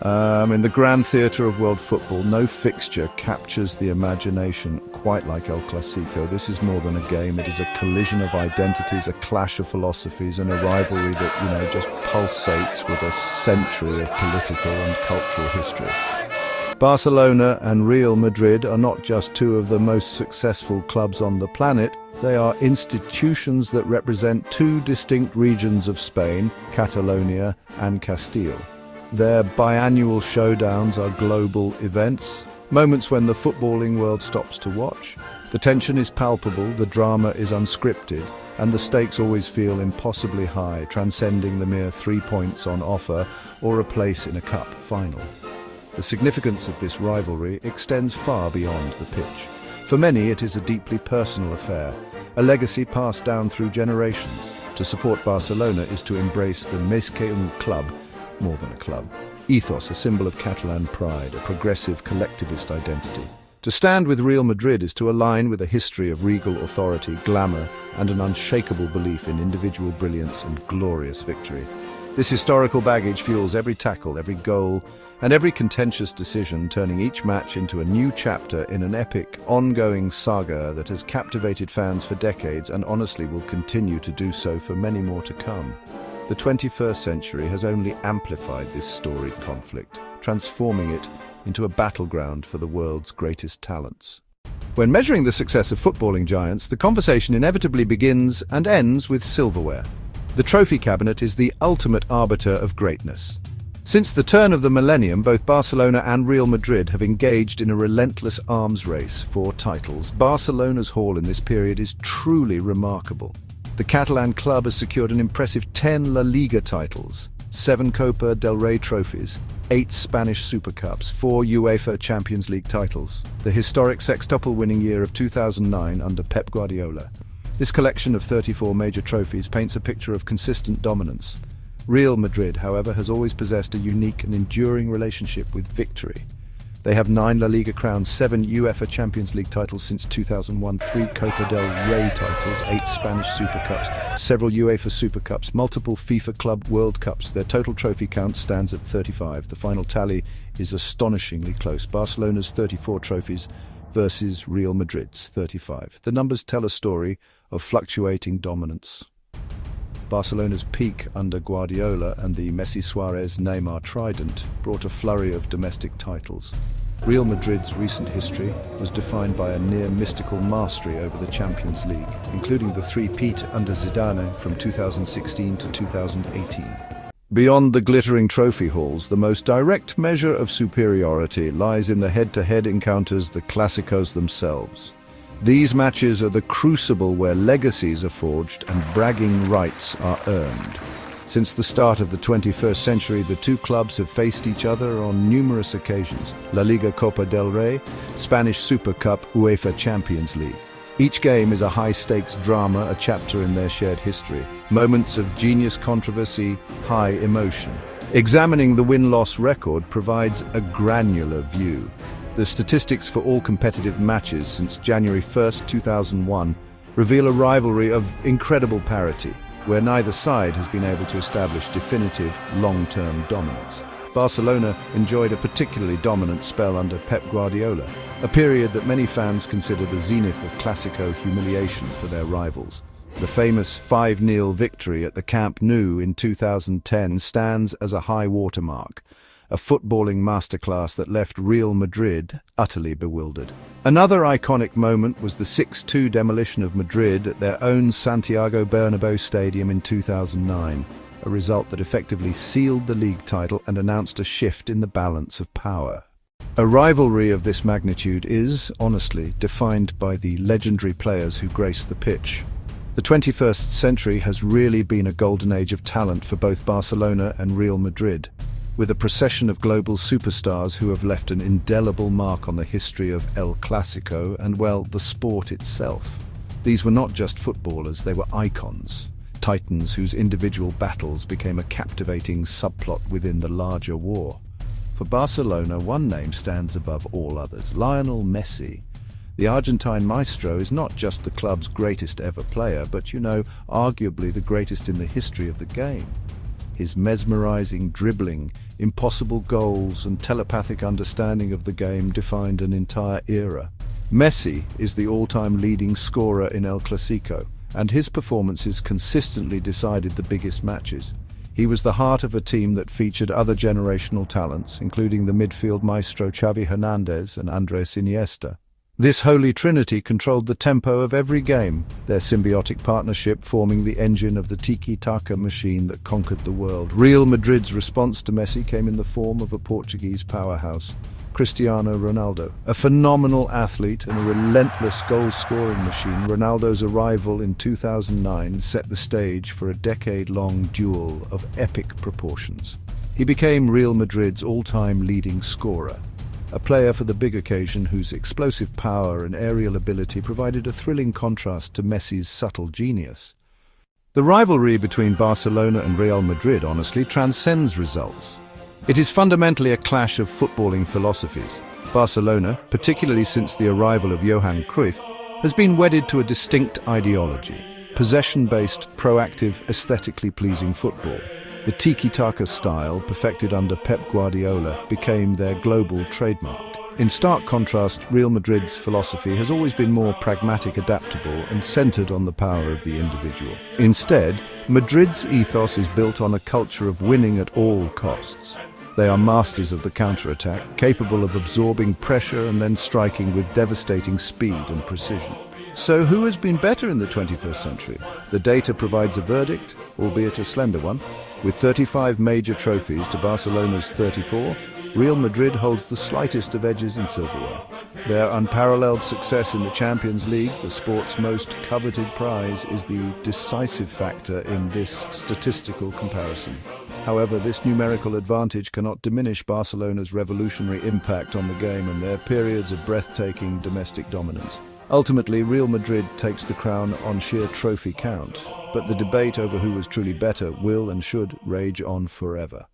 In the grand theatre of world football, no fixture captures the imagination quite like El Clasico. This is more than a game. It is a collision of identities, a clash of philosophies, and a rivalry that, just pulsates with a century of political and cultural history. Barcelona and Real Madrid are not just two of the most successful clubs on the planet. They are institutions that represent two distinct regions of Spain, Catalonia and Castile. Their biannual showdowns are global events, moments when the footballing world stops to watch. The tension is palpable, the drama is unscripted, and the stakes always feel impossibly high, transcending the mere 3 points on offer or a place in a cup final. The significance of this rivalry extends far beyond the pitch. For many, it is a deeply personal affair, a legacy passed down through generations. To support Barcelona is to embrace the més que un club, more than a club, ethos, a symbol of Catalan pride, a progressive collectivist identity. To stand with Real Madrid is to align with a history of regal authority, glamour, and an unshakable belief in individual brilliance and glorious victory. This historical baggage fuels every tackle, every goal, and every contentious decision, turning each match into a new chapter in an epic, ongoing saga that has captivated fans for decades and honestly will continue to do so for many more to come. The 21st century has only amplified this storied conflict, transforming it into a battleground for the world's greatest talents. When measuring the success of footballing giants, the conversation inevitably begins and ends with silverware. The trophy cabinet is the ultimate arbiter of greatness. Since the turn of the millennium, both Barcelona and Real Madrid have engaged in a relentless arms race for titles. Barcelona's haul in this period is truly remarkable. The Catalan club has secured an impressive 10 La Liga titles, 7 Copa del Rey trophies, 8 Spanish Super Cups, 4 UEFA Champions League titles. The historic sextuple-winning year of 2009 under Pep Guardiola. This collection of 34 major trophies paints a picture of consistent dominance. Real Madrid, however, has always possessed a unique and enduring relationship with victory. They have 9 La Liga crowns, 7 UEFA Champions League titles since 2001, 3 Copa del Rey titles, 8 Spanish Super Cups, several UEFA Super Cups, multiple FIFA Club World Cups. Their total trophy count stands at 35. The final tally is astonishingly close. Barcelona's 34 trophies versus Real Madrid's 35. The numbers tell a story of fluctuating dominance. Barcelona's peak under Guardiola and the Messi, Suarez, Neymar trident brought a flurry of domestic titles. Real Madrid's recent history was defined by a near-mystical mastery over the Champions League, including the three-peat under Zidane from 2016 to 2018. Beyond the glittering trophy halls, the most direct measure of superiority lies in the head-to-head encounters, the Clásicos themselves. These matches are the crucible where legacies are forged and bragging rights are earned. Since the start of the 21st century, the two clubs have faced each other on numerous occasions. La Liga, Copa del Rey, Spanish Super Cup, UEFA Champions League. Each game is a high-stakes drama, a chapter in their shared history. Moments of genius controversy, high emotion. Examining the win-loss record provides a granular view. The statistics for all competitive matches since January 1st, 2001 reveal a rivalry of incredible parity, where neither side has been able to establish definitive, long-term dominance. Barcelona enjoyed a particularly dominant spell under Pep Guardiola, a period that many fans consider the zenith of Clásico humiliation for their rivals. The famous 5-0 victory at the Camp Nou in 2010 stands as a high watermark, a footballing masterclass that left Real Madrid utterly bewildered. Another iconic moment was the 6-2 demolition of Madrid at their own Santiago Bernabéu stadium in 2009, a result that effectively sealed the league title and announced a shift in the balance of power. A rivalry of this magnitude is, honestly, defined by the legendary players who grace the pitch. The 21st century has really been a golden age of talent for both Barcelona and Real Madrid, with a procession of global superstars who have left an indelible mark on the history of El Clásico and, well, the sport itself. These were not just footballers, they were icons, titans whose individual battles became a captivating subplot within the larger war. For Barcelona, one name stands above all others: Lionel Messi. The Argentine maestro is not just the club's greatest ever player, but, arguably the greatest in the history of the game. His mesmerizing dribbling, impossible goals, and telepathic understanding of the game defined an entire era. Messi is the all-time leading scorer in El Clasico, and his performances consistently decided the biggest matches. He was the heart of a team that featured other generational talents, including the midfield maestro Xavi Hernandez and Andres Iniesta. This holy trinity controlled the tempo of every game, their symbiotic partnership forming the engine of the tiki-taka machine that conquered the world. Real Madrid's response to Messi came in the form of a Portuguese powerhouse, Cristiano Ronaldo. A phenomenal athlete and a relentless goal-scoring machine, Ronaldo's arrival in 2009 set the stage for a decade-long duel of epic proportions. He became Real Madrid's all-time leading scorer, a player for the big occasion whose explosive power and aerial ability provided a thrilling contrast to Messi's subtle genius. The rivalry between Barcelona and Real Madrid honestly transcends results. It is fundamentally a clash of footballing philosophies. Barcelona, particularly since the arrival of Johan Cruyff, has been wedded to a distinct ideology: possession-based, proactive, aesthetically pleasing football. The tiki-taka style, perfected under Pep Guardiola, became their global trademark. In stark contrast, Real Madrid's philosophy has always been more pragmatic, adaptable, and centered on the power of the individual. Instead, Madrid's ethos is built on a culture of winning at all costs. They are masters of the counter-attack, capable of absorbing pressure and then striking with devastating speed and precision. So who has been better in the 21st century? The data provides a verdict, albeit a slender one. With 35 major trophies to Barcelona's 34, Real Madrid holds the slightest of edges in silverware. Their unparalleled success in the Champions League, the sport's most coveted prize, is the decisive factor in this statistical comparison. However, this numerical advantage cannot diminish Barcelona's revolutionary impact on the game and their periods of breathtaking domestic dominance. Ultimately, Real Madrid takes the crown on sheer trophy count, but the debate over who was truly better will and should rage on forever.